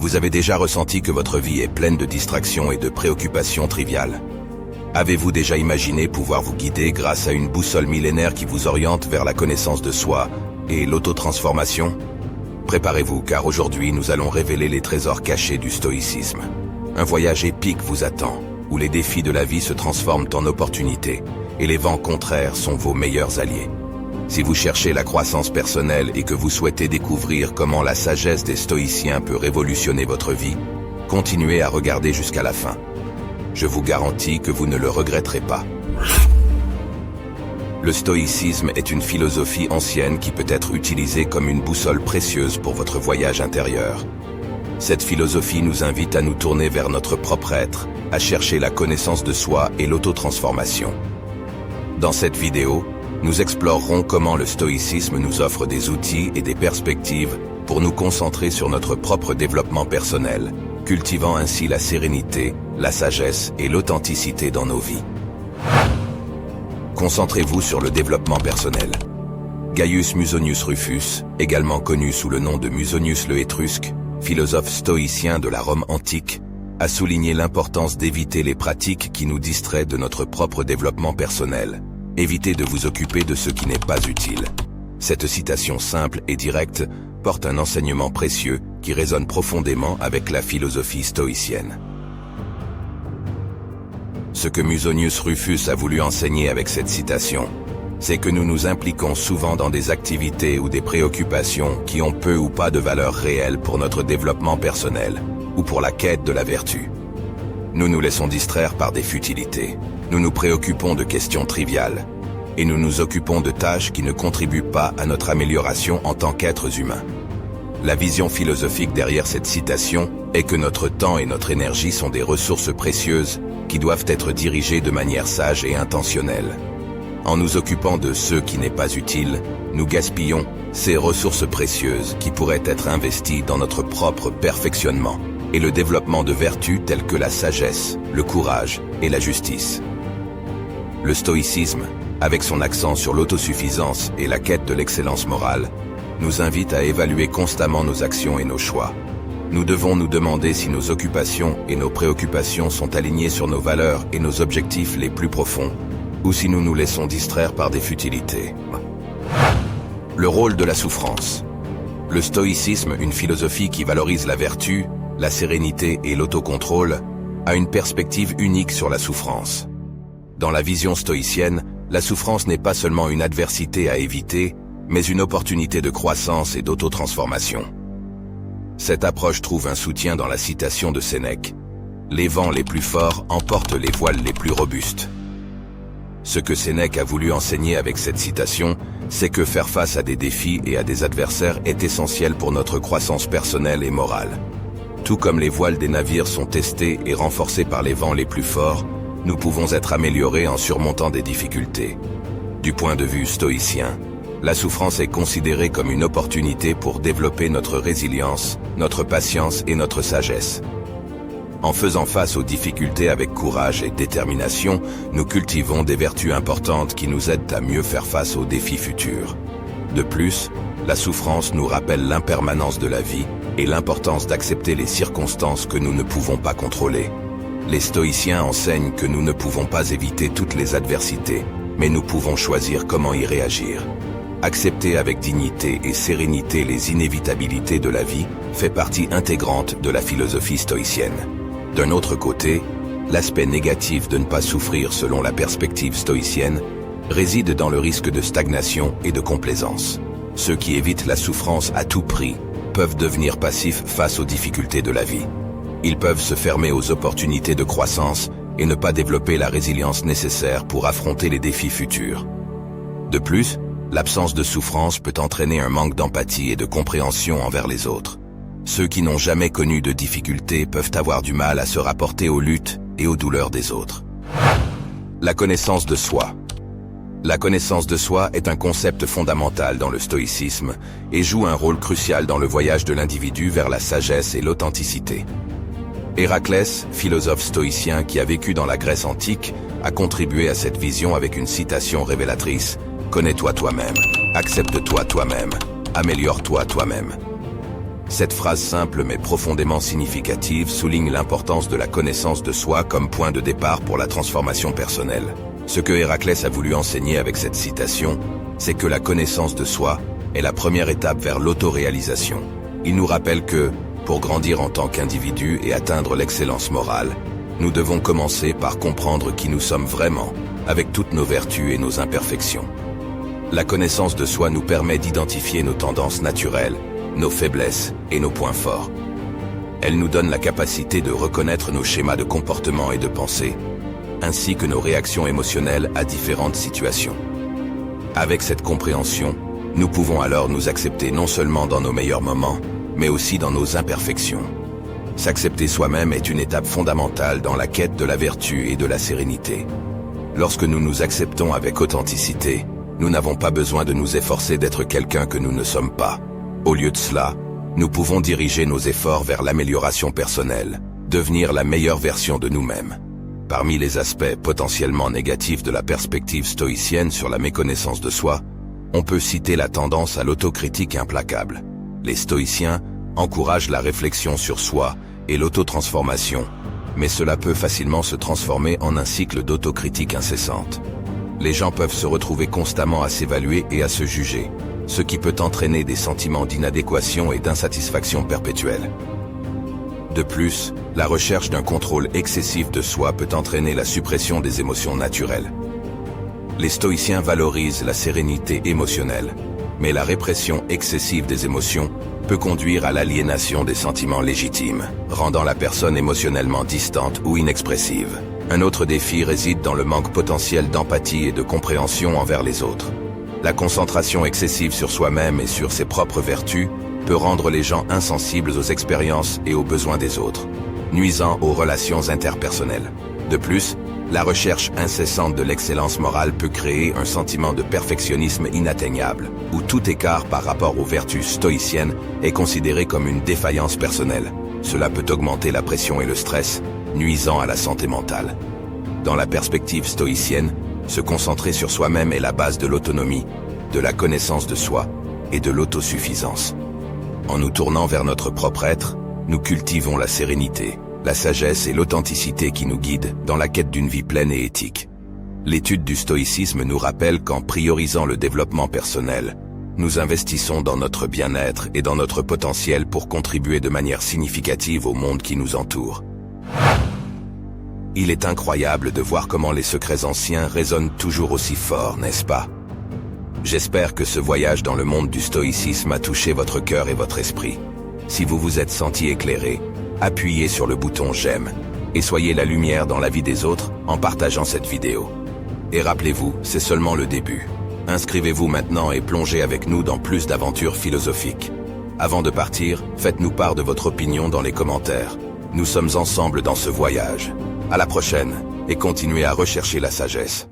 Vous avez déjà ressenti que votre vie est pleine de distractions et de préoccupations triviales? Avez-vous déjà imaginé pouvoir vous guider grâce à une boussole millénaire qui vous oriente vers la connaissance de soi et l'autotransformation? Préparez-vous, car aujourd'hui nous allons révéler les trésors cachés du stoïcisme. Un voyage épique vous attend, où les défis de la vie se transforment en opportunités, et les vents contraires sont vos meilleurs alliés. Si vous cherchez la croissance personnelle et que vous souhaitez découvrir comment la sagesse des stoïciens peut révolutionner votre vie, continuez à regarder jusqu'à la fin. Je vous garantis que vous ne le regretterez pas. Le stoïcisme est une philosophie ancienne qui peut être utilisée comme une boussole précieuse pour votre voyage intérieur. Cette philosophie nous invite à nous tourner vers notre propre être, à chercher la connaissance de soi et l'autotransformation. Dans cette vidéo, nous explorerons comment le stoïcisme nous offre des outils et des perspectives pour nous concentrer sur notre propre développement personnel, cultivant ainsi la sérénité, la sagesse et l'authenticité dans nos vies. Concentrez-vous sur le développement personnel. Gaius Musonius Rufus, également connu sous le nom de Musonius le Étrusque, philosophe stoïcien de la Rome antique, a souligné l'importance d'éviter les pratiques qui nous distraient de notre propre développement personnel. Évitez de vous occuper de ce qui n'est pas utile. Cette citation simple et directe porte un enseignement précieux qui résonne profondément avec la philosophie stoïcienne. Ce que Musonius Rufus a voulu enseigner avec cette citation, c'est que nous nous impliquons souvent dans des activités ou des préoccupations qui ont peu ou pas de valeur réelle pour notre développement personnel ou pour la quête de la vertu. Nous nous laissons distraire par des futilités. Nous nous préoccupons de questions triviales. Et nous nous occupons de tâches qui ne contribuent pas à notre amélioration en tant qu'êtres humains. La vision philosophique derrière cette citation est que notre temps et notre énergie sont des ressources précieuses qui doivent être dirigées de manière sage et intentionnelle. En nous occupant de ce qui n'est pas utile, nous gaspillons ces ressources précieuses qui pourraient être investies dans notre propre perfectionnement et le développement de vertus telles que la sagesse, le courage et la justice. Le stoïcisme, avec son accent sur l'autosuffisance et la quête de l'excellence morale, nous invite à évaluer constamment nos actions et nos choix. Nous devons nous demander si nos occupations et nos préoccupations sont alignées sur nos valeurs et nos objectifs les plus profonds, ou si nous nous laissons distraire par des futilités. Le rôle de la souffrance. Le stoïcisme, une philosophie qui valorise la vertu, la sérénité et l'autocontrôle, a une perspective unique sur la souffrance. Dans la vision stoïcienne, la souffrance n'est pas seulement une adversité à éviter, mais une opportunité de croissance et d'autotransformation. Cette approche trouve un soutien dans la citation de Sénèque. Les vents les plus forts emportent les voiles les plus robustes. Ce que Sénèque a voulu enseigner avec cette citation, c'est que faire face à des défis et à des adversaires est essentiel pour notre croissance personnelle et morale. Tout comme les voiles des navires sont testées et renforcées par les vents les plus forts, nous pouvons être améliorés en surmontant des difficultés. Du point de vue stoïcien, la souffrance est considérée comme une opportunité pour développer notre résilience, notre patience et notre sagesse. En faisant face aux difficultés avec courage et détermination, nous cultivons des vertus importantes qui nous aident à mieux faire face aux défis futurs. De plus, la souffrance nous rappelle l'impermanence de la vie et l'importance d'accepter les circonstances que nous ne pouvons pas contrôler. Les stoïciens enseignent que nous ne pouvons pas éviter toutes les adversités, mais nous pouvons choisir comment y réagir. Accepter avec dignité et sérénité les inévitabilités de la vie fait partie intégrante de la philosophie stoïcienne. D'un autre côté, l'aspect négatif de ne pas souffrir selon la perspective stoïcienne réside dans le risque de stagnation et de complaisance. Ceux qui évitent la souffrance à tout prix peuvent devenir passifs face aux difficultés de la vie. Ils peuvent se fermer aux opportunités de croissance et ne pas développer la résilience nécessaire pour affronter les défis futurs. De plus, l'absence de souffrance peut entraîner un manque d'empathie et de compréhension envers les autres. Ceux qui n'ont jamais connu de difficultés peuvent avoir du mal à se rapporter aux luttes et aux douleurs des autres. La connaissance de soi. La connaissance de soi est un concept fondamental dans le stoïcisme et joue un rôle crucial dans le voyage de l'individu vers la sagesse et l'authenticité. Héraclès, philosophe stoïcien qui a vécu dans la Grèce antique, a contribué à cette vision avec une citation révélatrice « Connais-toi toi-même, accepte-toi toi-même, améliore-toi toi-même ». Cette phrase simple mais profondément significative souligne l'importance de la connaissance de soi comme point de départ pour la transformation personnelle. Ce que Héraclès a voulu enseigner avec cette citation, c'est que la connaissance de soi est la première étape vers l'autoréalisation. Il nous rappelle que, pour grandir en tant qu'individu et atteindre l'excellence morale, nous devons commencer par comprendre qui nous sommes vraiment, avec toutes nos vertus et nos imperfections. La connaissance de soi nous permet d'identifier nos tendances naturelles, nos faiblesses et nos points forts. Elle nous donne la capacité de reconnaître nos schémas de comportement et de pensée, ainsi que nos réactions émotionnelles à différentes situations. Avec cette compréhension, nous pouvons alors nous accepter non seulement dans nos meilleurs moments, mais aussi dans nos imperfections. S'accepter soi-même est une étape fondamentale dans la quête de la vertu et de la sérénité. Lorsque nous nous acceptons avec authenticité, nous n'avons pas besoin de nous efforcer d'être quelqu'un que nous ne sommes pas. Au lieu de cela, nous pouvons diriger nos efforts vers l'amélioration personnelle, devenir la meilleure version de nous-mêmes. Parmi les aspects potentiellement négatifs de la perspective stoïcienne sur la méconnaissance de soi, on peut citer la tendance à l'autocritique implacable. Les stoïciens encouragent la réflexion sur soi et l'autotransformation, mais cela peut facilement se transformer en un cycle d'autocritique incessante. Les gens peuvent se retrouver constamment à s'évaluer et à se juger, ce qui peut entraîner des sentiments d'inadéquation et d'insatisfaction perpétuelle. De plus, la recherche d'un contrôle excessif de soi peut entraîner la suppression des émotions naturelles. Les stoïciens valorisent la sérénité émotionnelle, mais la répression excessive des émotions peut conduire à l'aliénation des sentiments légitimes, rendant la personne émotionnellement distante ou inexpressive. Un autre défi réside dans le manque potentiel d'empathie et de compréhension envers les autres. La concentration excessive sur soi-même et sur ses propres vertus peut rendre les gens insensibles aux expériences et aux besoins des autres, nuisant aux relations interpersonnelles. De plus, la recherche incessante de l'excellence morale peut créer un sentiment de perfectionnisme inatteignable, où tout écart par rapport aux vertus stoïciennes est considéré comme une défaillance personnelle. Cela peut augmenter la pression et le stress, nuisant à la santé mentale. Dans la perspective stoïcienne, se concentrer sur soi-même est la base de l'autonomie, de la connaissance de soi et de l'autosuffisance. En nous tournant vers notre propre être, nous cultivons la sérénité, la sagesse et l'authenticité qui nous guident dans la quête d'une vie pleine et éthique. L'étude du stoïcisme nous rappelle qu'en priorisant le développement personnel, nous investissons dans notre bien-être et dans notre potentiel pour contribuer de manière significative au monde qui nous entoure. Il est incroyable de voir comment les secrets anciens résonnent toujours aussi fort, n'est-ce pas? J'espère que ce voyage dans le monde du stoïcisme a touché votre cœur et votre esprit. Si vous vous êtes senti éclairé, appuyez sur le bouton j'aime et soyez la lumière dans la vie des autres en partageant cette vidéo. Et rappelez-vous, c'est seulement le début. Inscrivez-vous maintenant et plongez avec nous dans plus d'aventures philosophiques. Avant de partir, faites-nous part de votre opinion dans les commentaires. Nous sommes ensemble dans ce voyage. À la prochaine, et continuez à rechercher la sagesse.